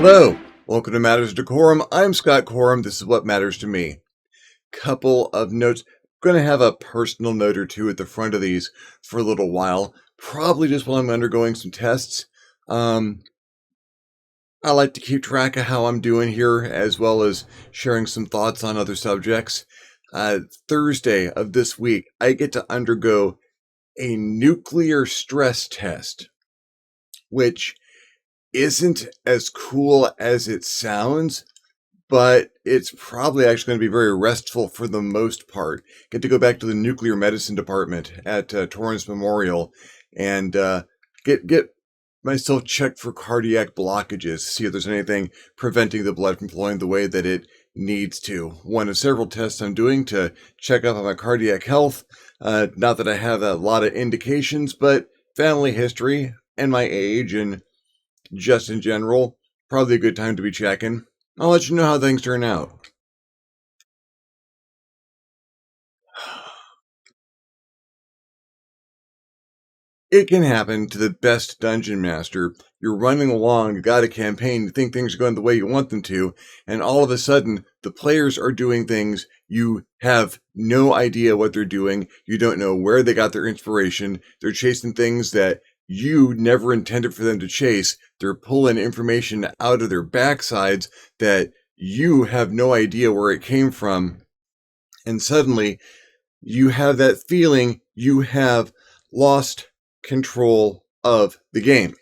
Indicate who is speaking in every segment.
Speaker 1: Hello, welcome to Matters DeCorum. I'm Scott Corum. This is what matters to me. Couple of notes. I'm going to have a personal note or two at the front of these for a little while, probably just while I'm undergoing some tests. I like to keep track of how I'm doing here, as well as sharing some thoughts on other subjects. Thursday of this week, I get to undergo a nuclear stress test, which isn't as cool as it sounds, but it's probably actually going to be very restful for the most part. Get to go back to the nuclear medicine department at Torrance Memorial and get myself checked for cardiac blockages, see if there's anything preventing the blood from flowing the way that it needs to. One of several tests I'm doing to check up on my cardiac health. Not that I have a lot of indications, but family history and my age and just in general, probably a good time to be checking. I'll let you know how things turn out. It can happen to the best dungeon master. You're running along, you got a campaign, you think things are going the way you want them to, and all of a sudden, the players are doing things you have no idea what they're doing. You don't know where they got their inspiration. They're chasing things that you never intended for them to chase. They're pulling information out of their backsides that you have no idea where it came from. And suddenly, you have that feeling you have lost control of the game.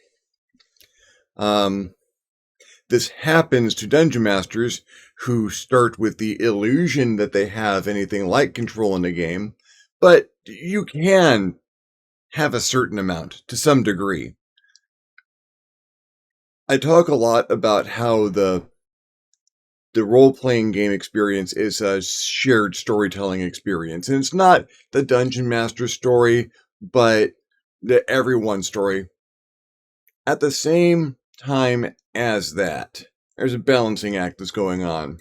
Speaker 1: This happens to dungeon masters who start with the illusion that they have anything like control in the game, but you can have a certain amount to some degree. I talk a lot about how the role-playing game experience is a shared storytelling experience, and it's not the dungeon master story, but the everyone story. At the same time as that, there's a balancing act that's going on.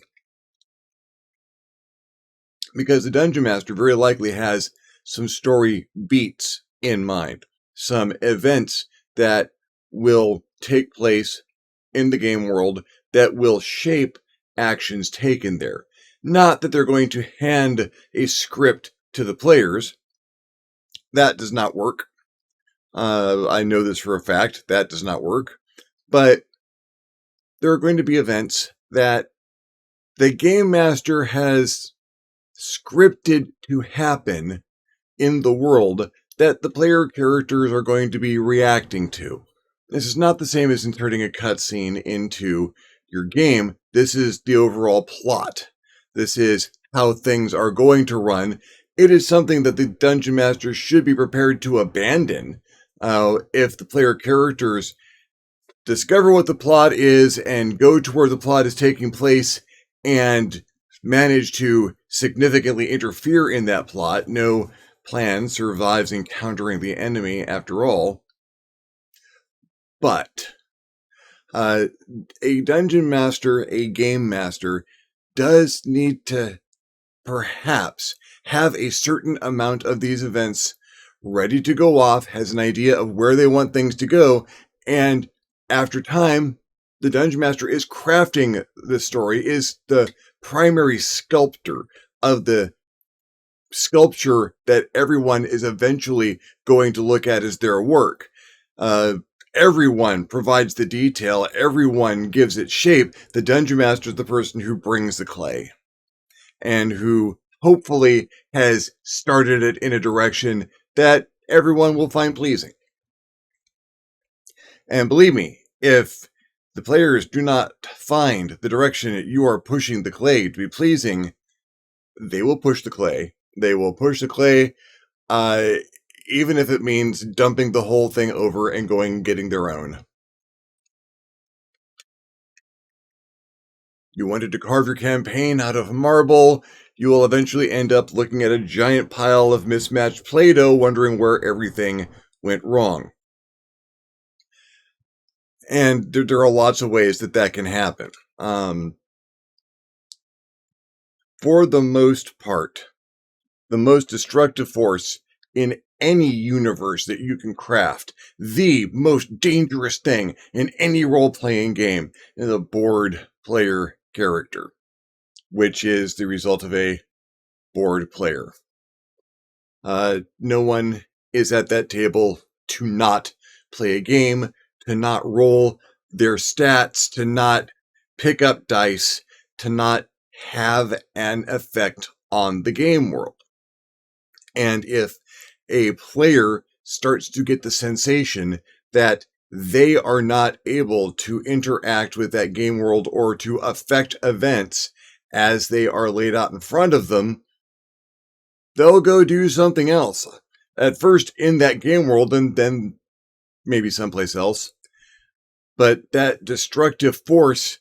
Speaker 1: Because the dungeon master very likely has some story beats in mind, some events that will take place in the game world that will shape actions taken there. Not that they're going to hand a script to the players. That does not work. I know this for a fact. That does not work. But there are going to be events that the game master has scripted to happen in the world that the player characters are going to be reacting to. This is not the same as inserting a cutscene into your game. This is the overall plot. This is how things are going to run. It is something that the dungeon master should be prepared to abandon if the player characters discover what the plot is and go to where the plot is taking place and manage to significantly interfere in that plot. No plan survives encountering the enemy after all. But a dungeon master, a game master, does need to perhaps have a certain amount of these events ready to go off, has an idea of where they want things to go, and after time, the dungeon master is crafting the story, is the primary sculptor of the sculpture that everyone is eventually going to look at as their work. Everyone provides the detail. Everyone gives it shape. The dungeon master is the person who brings the clay and who hopefully has started it in a direction that everyone will find pleasing. And believe me, if the players do not find the direction that you are pushing the clay to be pleasing, they will push the clay. They will push the clay, even if it means dumping the whole thing over and going and getting their own. You wanted to carve your campaign out of marble, you will eventually end up looking at a giant pile of mismatched Play-Doh, wondering where everything went wrong. And there are lots of ways that can happen. For the most part, the most destructive force in any universe that you can craft. The most dangerous thing in any role-playing game is a bored player character, which is the result of a bored player. No one is at that table to not play a game, to not roll their stats, to not pick up dice, to not have an effect on the game world. And if a player starts to get the sensation that they are not able to interact with that game world or to affect events as they are laid out in front of them, they'll go do something else. At first in that game world and then maybe someplace else. But that destructive force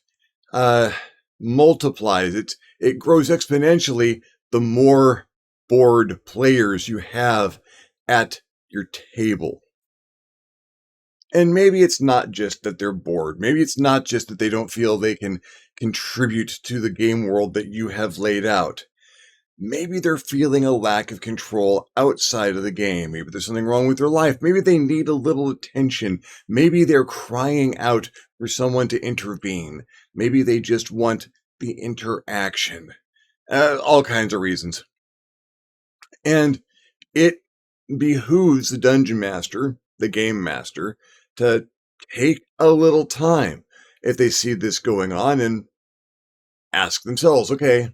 Speaker 1: multiplies. It grows exponentially the more bored players you have at your table. And maybe it's not just that they're bored. Maybe it's not just that they don't feel they can contribute to the game world that you have laid out. Maybe they're feeling a lack of control outside of the game. Maybe there's something wrong with their life. Maybe they need a little attention. Maybe they're crying out for someone to intervene. Maybe they just want the interaction. All kinds of reasons. And it behooves the dungeon master, the game master, to take a little time if they see this going on and ask themselves, okay,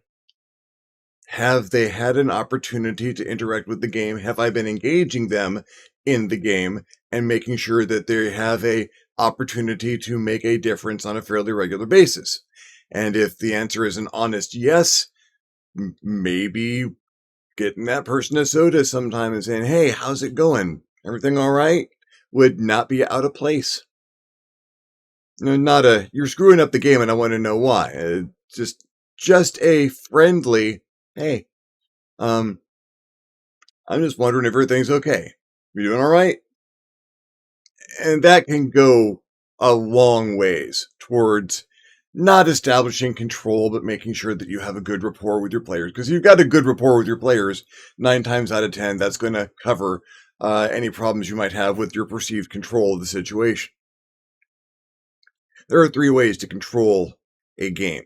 Speaker 1: have they had an opportunity to interact with the game? Have I been engaging them in the game and making sure that they have a opportunity to make a difference on a fairly regular basis? And if the answer is an honest yes, maybe getting that person a soda sometime and saying, hey, how's it going? Everything all right? Would not be out of place. Not you're screwing up the game and I want to know why. Just a friendly, hey, I'm just wondering if everything's okay. You doing all right? And that can go a long ways towards not establishing control, but making sure that you have a good rapport with your players. Because you've got a good rapport with your players, 9 times out of 10, that's going to cover any problems you might have with your perceived control of the situation. There are 3 ways to control a game.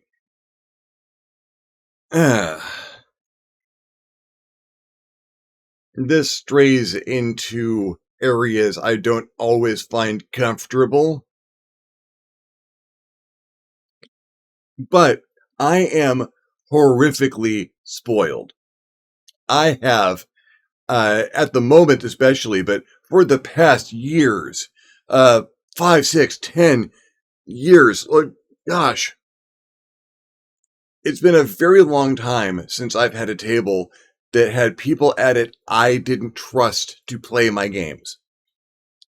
Speaker 1: This strays into areas I don't always find comfortable. But I am horrifically spoiled. I have, at the moment especially, but for the past years, 5, 6, 10 years, gosh, it's been a very long time since I've had a table that had people at it I didn't trust to play my games.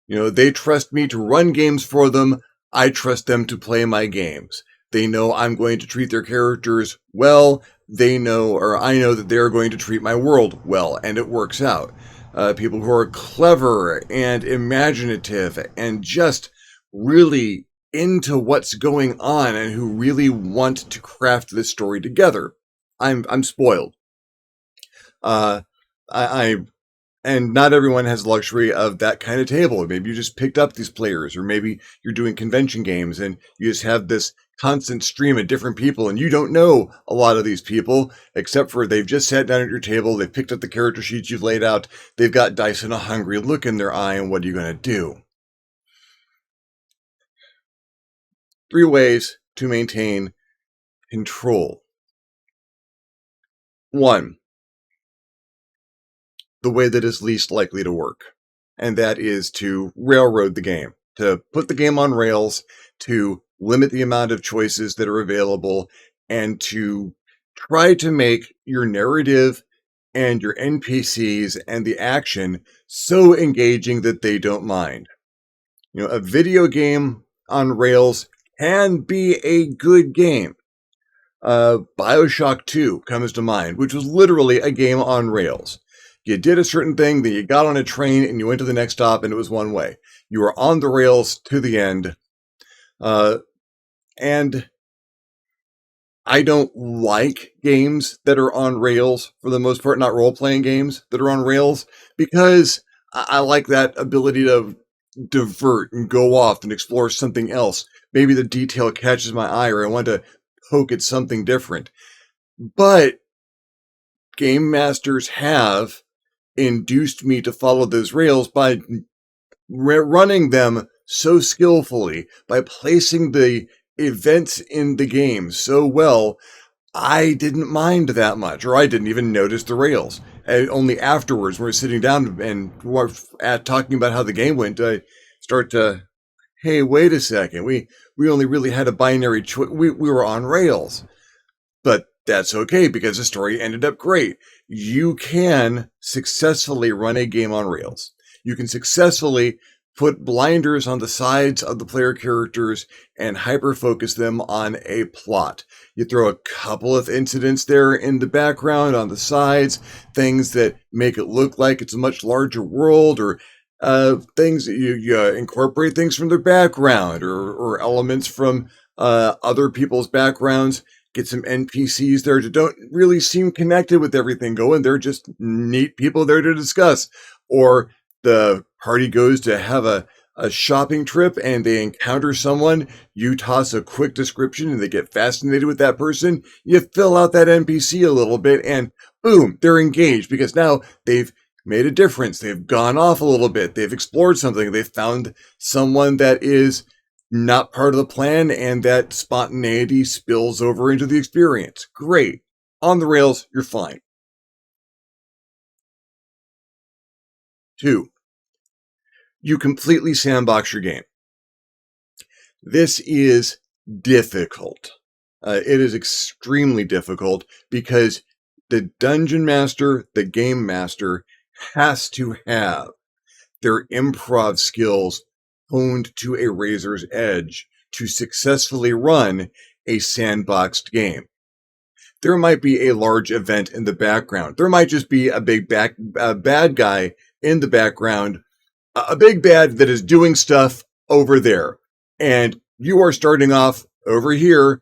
Speaker 1: They trust me to run games for them. I trust them to play my games. They know I'm going to treat their characters well. They know, or I know that they're going to treat my world well, and it works out. People who are clever and imaginative and just really into what's going on and who really want to craft this story together. I'm spoiled. And not everyone has the luxury of that kind of table. Maybe you just picked up these players, or maybe you're doing convention games and you just have this constant stream of different people and you don't know a lot of these people, except for they've just sat down at your table, they've picked up the character sheets you've laid out, they've got dice and a hungry look in their eye, and what are you going to do? 3 ways to maintain control. 1. The way that is least likely to work. And that is to railroad the game, to put the game on rails, to limit the amount of choices that are available, and to try to make your narrative and your NPCs and the action so engaging that they don't mind. A video game on rails can be a good game. BioShock 2 comes to mind, which was literally a game on rails. You did a certain thing, then you got on a train and you went to the next stop and it was one way. You were on the rails to the end. And I don't like games that are on rails for the most part, not role playing games that are on rails, because I like that ability to divert and go off and explore something else. Maybe the detail catches my eye or I want to poke at something different. But game masters have induced me to follow those rails by running them so skillfully, by placing the events in the game so well, I didn't mind that much, or I didn't even notice the rails. And only afterwards, when we're sitting down and we're talking about how the game went, I start to, hey, wait a second, we only really had a binary choice. We were on rails. But that's okay because the story ended up great. You can successfully run a game on rails. You can successfully put blinders on the sides of the player characters and hyper focus them on a plot. You throw a couple of incidents there in the background on the sides, things that make it look like it's a much larger world, or things that you incorporate things from their background, or elements from other people's backgrounds. Get some NPCs there that don't really seem connected with everything going. They're just neat people there to discuss. Or the party goes to have a shopping trip and they encounter someone. You toss a quick description and they get fascinated with that person. You fill out that NPC a little bit and boom, they're engaged because now they've made a difference. They've gone off a little bit. They've explored something. They've found someone that is not part of the plan, and that spontaneity spills over into the experience. Great. On the rails, you're fine. 2, you completely sandbox your game. This is difficult. It is extremely difficult because the dungeon master, the game master, has to have their improv skills honed to a razor's edge to successfully run a sandboxed game. There might be a large event in the background. There might just be a big bad guy in the background, a big bad that is doing stuff over there. And you are starting off over here,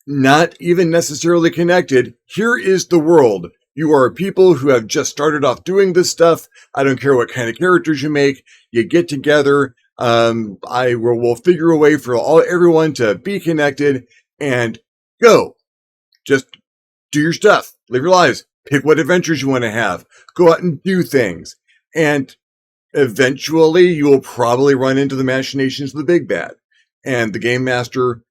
Speaker 1: not even necessarily connected. Here is the world. You are people who have just started off doing this stuff. I don't care what kind of characters you make. You get together. We'll figure a way for everyone to be connected and go. Just do your stuff. Live your lives. Pick what adventures you want to have. Go out and do things. And eventually you will probably run into the machinations of the big bad. And the game master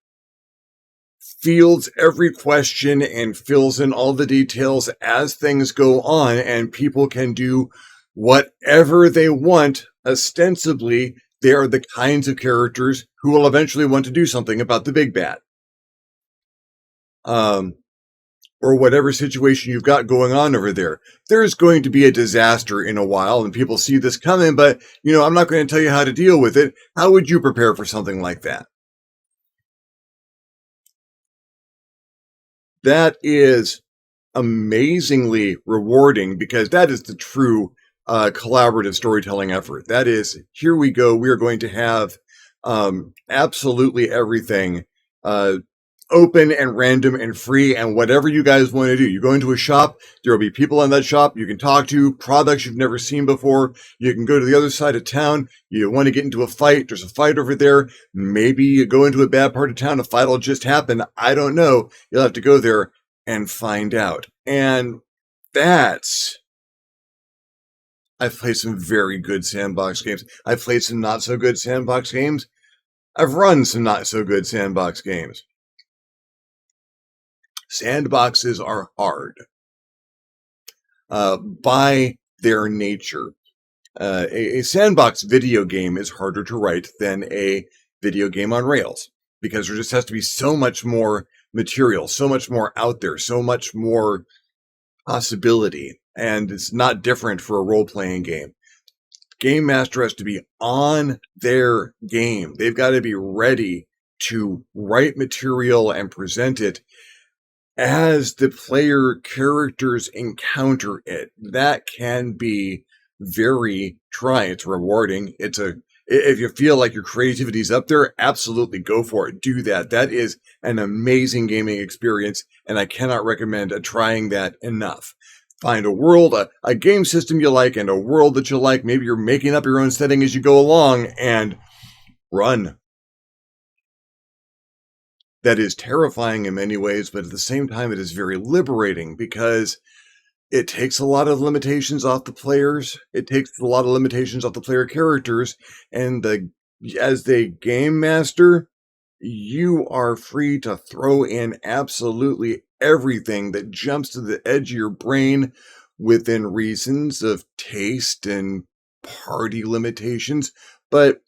Speaker 1: fields every question and fills in all the details as things go on, and people can do whatever they want. Ostensibly, they are the kinds of characters who will eventually want to do something about the big bad. Or whatever situation you've got going on over there. There's going to be a disaster in a while, and people see this coming, but, I'm not going to tell you how to deal with it. How would you prepare for something like that? That is amazingly rewarding because that is the true collaborative storytelling effort. That is, here we go. We are going to have absolutely everything open and random and free, and whatever you guys want to do. You go into a shop, there will be people in that shop you can talk to, products you've never seen before. You can go to the other side of town. You want to get into a fight. There's a fight over there. Maybe you go into a bad part of town. A fight will just happen. I don't know. You'll have to go there and find out. And I've played some very good sandbox games. I've played some not so good sandbox games. I've run some not so good sandbox games. Sandboxes are hard by their nature. A sandbox video game is harder to write than a video game on rails because there just has to be so much more material, so much more out there, so much more possibility. And it's not different for a role-playing game. Game master has to be on their game. They've got to be ready to write material and present it as the player characters encounter it. That can be very trying. It's rewarding. It's a If you feel like your creativity's up there, absolutely go for it. Do that. That is an amazing gaming experience, and I cannot recommend trying that enough. Find a world, a game system you like, and a world that you like. Maybe you're making up your own setting as you go along, and run. That is terrifying in many ways, but at the same time, it is very liberating because it takes a lot of limitations off the players. It takes a lot of limitations off the player characters, and as the game master, you are free to throw in absolutely everything that jumps to the edge of your brain within reasons of taste and party limitations. But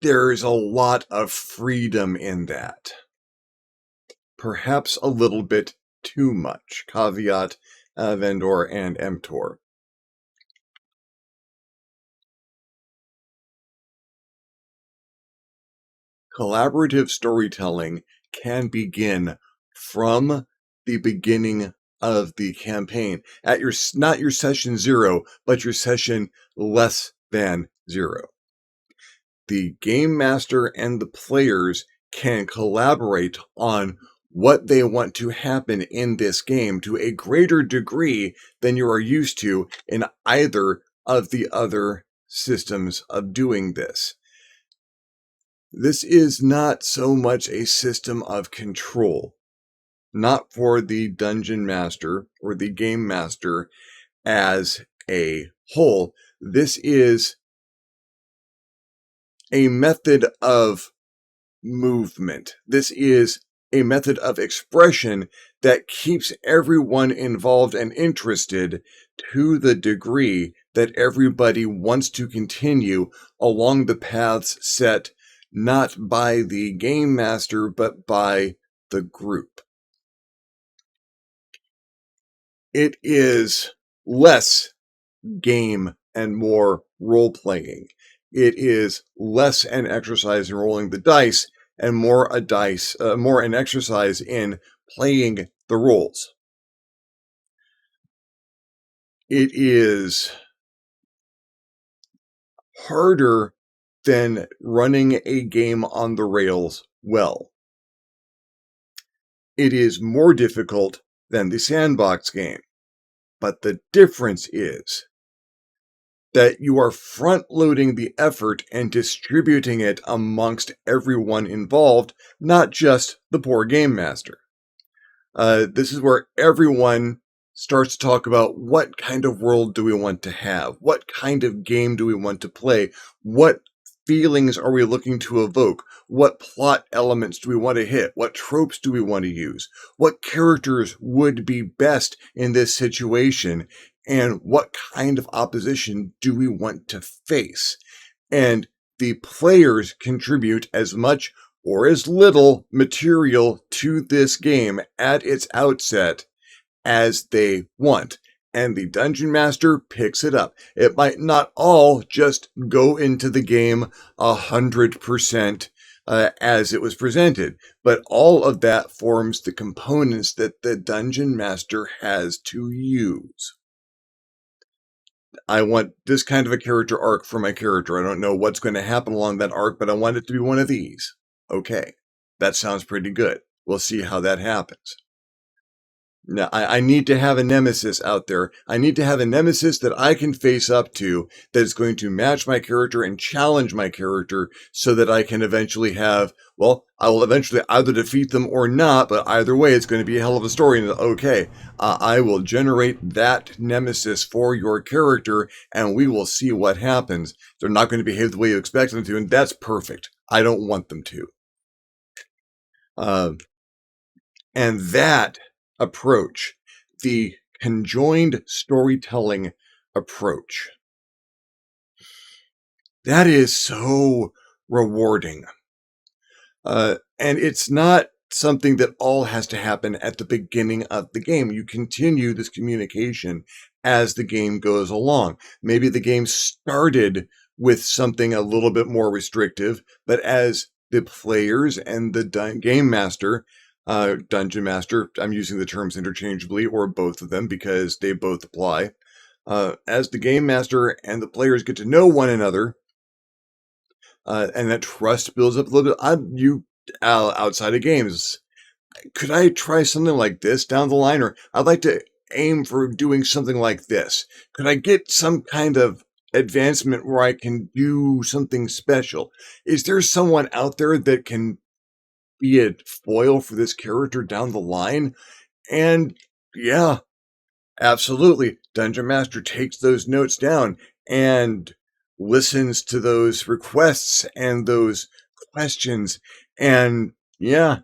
Speaker 1: there's a lot of freedom in that. Perhaps a little bit too much. Caveat, Vendor and Emptor. Collaborative storytelling can begin from the beginning of the campaign at not your session 0, but your session less than 0. The game master and the players can collaborate on what they want to happen in this game to a greater degree than you are used to in either of the other systems of doing this. This is not so much a system of control, not for the dungeon master or the game master as a whole. This is a method of movement. This is a method of expression that keeps everyone involved and interested to the degree that everybody wants to continue along the paths set not by the game master, but by the group. It is less game and more role-playing. It is less an exercise in rolling the dice and more an exercise in playing the roles. It is harder than running a game on the rails well. It is more difficult than the sandbox game. But the difference is that you are front-loading the effort and distributing it amongst everyone involved, not just the poor game master. This is where everyone starts to talk about what kind of world do we want to have? What kind of game do we want to play? What feelings are we looking to evoke? What plot elements do we want to hit? What tropes do we want to use? What characters would be best in this situation? And what kind of opposition do we want to face? And the players contribute as much or as little material to this game at its outset as they want. And the dungeon master picks it up. It might not all just go into the game 100% as it was presented, but all of that forms the components that the dungeon master has to use. I want this kind of a character arc for my character. I don't know what's going to happen along that arc, but I want it to be one of these. Okay, that sounds pretty good. We'll see how that happens. Now, I need to have a nemesis out there. I need to have a nemesis that I can face up to that is going to match my character and challenge my character so that I can eventually have, well, I will eventually either defeat them or not, but either way, it's going to be a hell of a story. And okay, I will generate that nemesis for your character and we will see what happens. They're not going to behave the way you expect them to, and that's perfect. I don't want them to. And that approach, the conjoined storytelling approach, that is so rewarding. And it's not something that all has to happen at the beginning of the game. You continue this communication as the game goes along. Maybe the game started with something a little bit more restrictive, but as the players and the game master, dungeon master, I'm using the terms interchangeably, or both of them because they both apply. As the game master and the players get to know one another, and that trust builds up a little bit. Outside of games, could I try something like this down the line? Or I'd like to aim for doing something like this. Could I get some kind of advancement where I can do something special? Is there someone out there that can be a foil for this character down the line? And yeah, absolutely. Dungeon Master takes those notes down and listens to those requests and those questions. And yeah,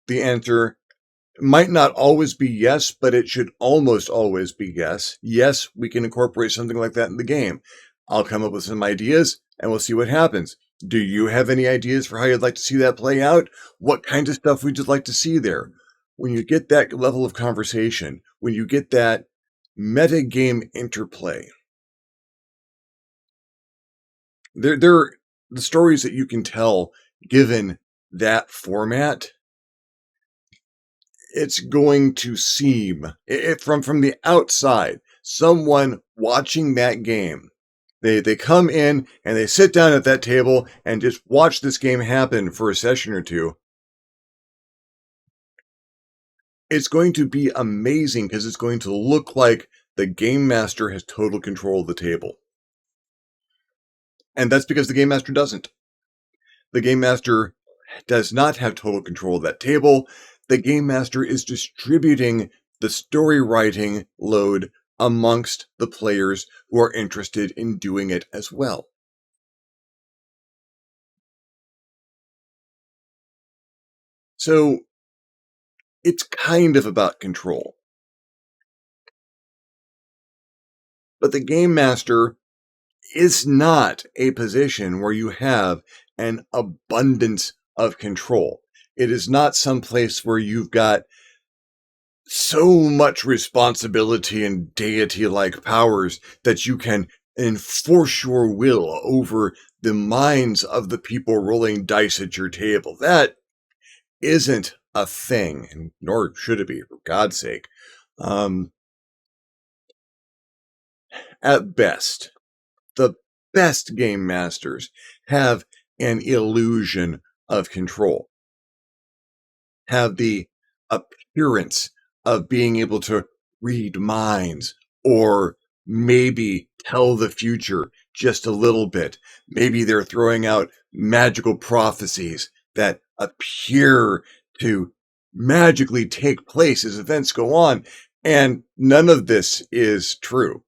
Speaker 1: the answer might not always be yes, but it should almost always be yes. Yes, we can incorporate something like that in the game. I'll come up with some ideas and we'll see what happens. Do you have any ideas for how you'd like to see that play out? What kind of stuff would you like to see there? When you get that level of conversation, when you get that meta game interplay, there are the stories that you can tell given that format. It's going to seem from the outside, someone watching that game. They come in and they sit down at that table and just watch this game happen for a session or two. It's going to be amazing because it's going to look like the game master has total control of the table. And that's because the game master doesn't. The game master does not have total control of that table. The game master is distributing the story writing load amongst the players who are interested in doing it as well. So it's kind of about control. But the game master is not a position where you have an abundance of control. It is not some place where you've got so much responsibility and deity-like powers that you can enforce your will over the minds of the people rolling dice at your table. That isn't a thing, and nor should it be, for God's sake. At best, the best game masters have an illusion of control, have the appearance of being able to read minds or maybe tell the future just a little bit. Maybe they're throwing out magical prophecies that appear to magically take place as events go on. And none of this is true.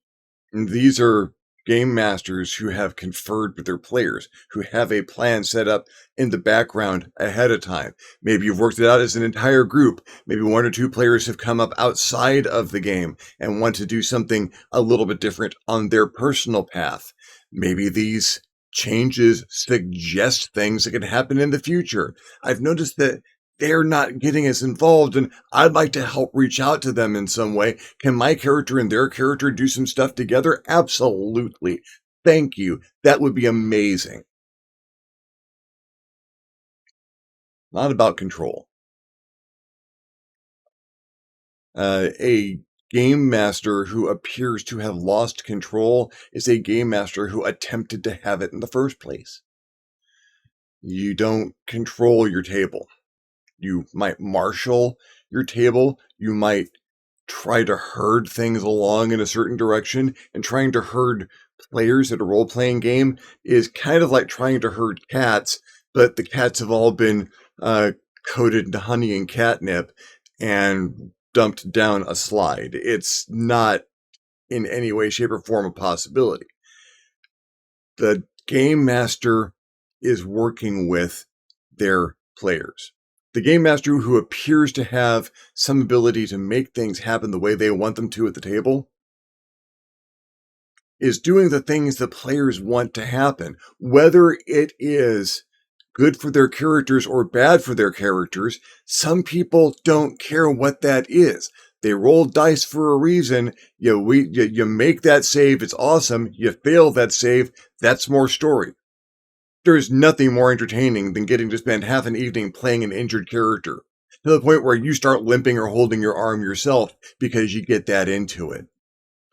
Speaker 1: These are game masters who have conferred with their players, who have a plan set up in the background ahead of time. Maybe you've worked it out as an entire group. Maybe one or two players have come up outside of the game and want to do something a little bit different on their personal path. Maybe these changes suggest things that could happen in the future. I've noticed that they're not getting as involved, and I'd like to help reach out to them in some way. Can my character and their character do some stuff together? Absolutely. Thank you. That would be amazing. Not about control. A game master who appears to have lost control is a game master who attempted to have it in the first place. You don't control your table. You might marshal your table. You might try to herd things along in a certain direction, and trying to herd players at a role-playing game is kind of like trying to herd cats, but the cats have all been coated in honey and catnip and dumped down a slide. It's not in any way, shape, or form a possibility. The game master is working with their players. The game master who appears to have some ability to make things happen the way they want them to at the table is doing the things the players want to happen. Whether it is good for their characters or bad for their characters, some people don't care what that is. They roll dice for a reason. You make that save, it's awesome. You fail that save, that's more story. There's nothing more entertaining than getting to spend half an evening playing an injured character, to the point where you start limping or holding your arm yourself because you get that into it.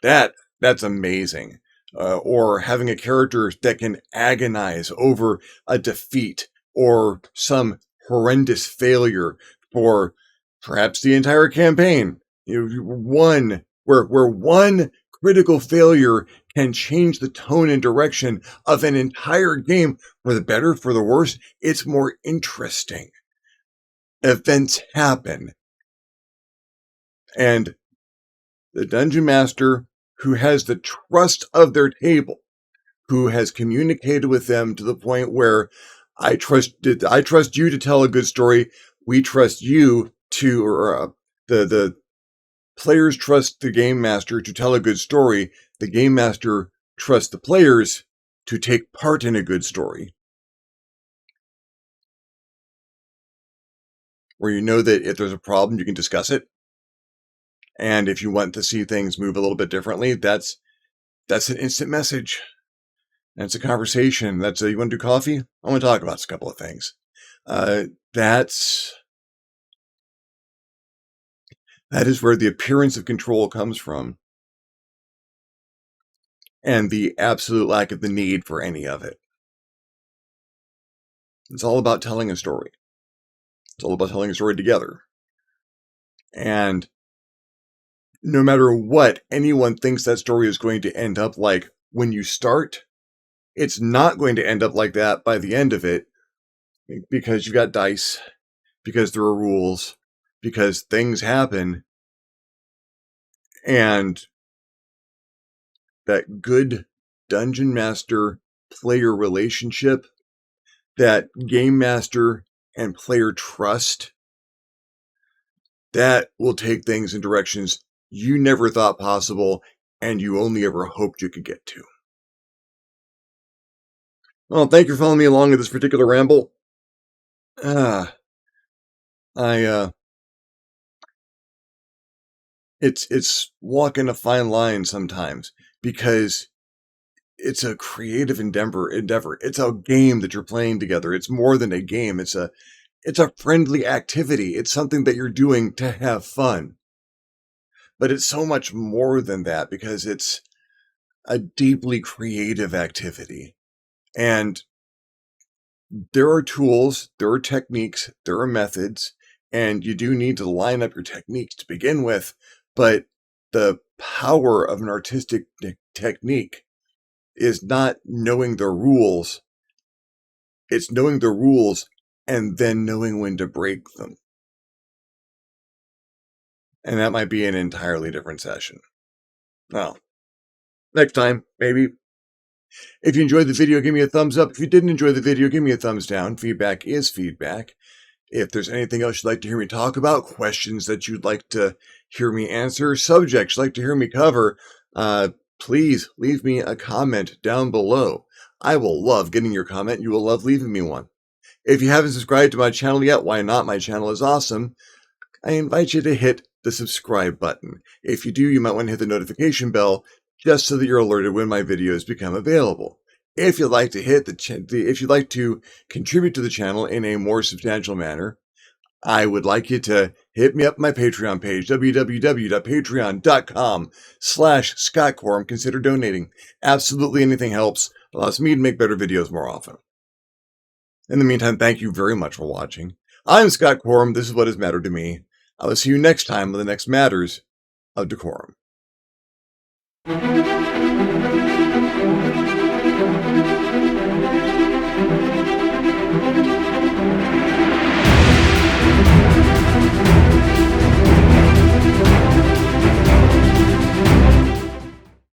Speaker 1: That That's amazing. Or having a character that can agonize over a defeat or some horrendous failure for perhaps the entire campaign. One where one critical failure can change the tone and direction of an entire game for the better, for the worse. It's more interesting. Events happen. And the dungeon master who has the trust of their table, who has communicated with them to the point where I trust you to tell a good story. We trust you to, or the players trust the game master to tell a good story. The game master trusts the players to take part in a good story. Where you know that if there's a problem, you can discuss it. And if you want to see things move a little bit differently, that's an instant message. That's a conversation. That's you want to do coffee? I want to talk about a couple of things. That is where the appearance of control comes from. And the absolute lack of the need for any of it. It's all about telling a story. It's all about telling a story together. And no matter what anyone thinks that story is going to end up like when you start, it's not going to end up like that by the end of it, because you've got dice, because there are rules, because things happen, and that good dungeon master player relationship, that game master and player trust, that will take things in directions you never thought possible and you only ever hoped you could get to. Well, thank you for following me along in this particular ramble. It's walking a fine line sometimes, because it's a creative endeavor. It's a game that you're playing together. It's more than a game. It's a friendly activity. It's something that you're doing to have fun. But it's so much more than that, because it's a deeply creative activity. And there are tools, there are techniques, there are methods, and you do need to line up your techniques to begin with. But the power of an artistic technique is not knowing the rules. It's knowing the rules and then knowing when to break them. And that might be an entirely different session. Well, next time, maybe. If you enjoyed the video, give me a thumbs up. If you didn't enjoy the video, give me a thumbs down. Feedback is feedback. If there's anything else you'd like to hear me talk about, questions that you'd like to hear me answer, subjects you'd like to hear me cover, please leave me a comment down below. I will love getting your comment. You will love leaving me one. If you haven't subscribed to my channel yet, why not? My channel is awesome. I invite you to hit the subscribe button. If you do, you might want to hit the notification bell just so that you're alerted when my videos become available. If you'd like to if you'd like to contribute to the channel in a more substantial manner, I would like you to hit me up on my Patreon page, www.patreon.com/ScottCorum. Consider donating. Absolutely anything helps. Allows me to make better videos more often. In the meantime, thank you very much for watching. I'm Scott Corum. This is what has mattered to me. I will see you next time on the next Matters of DeCorum.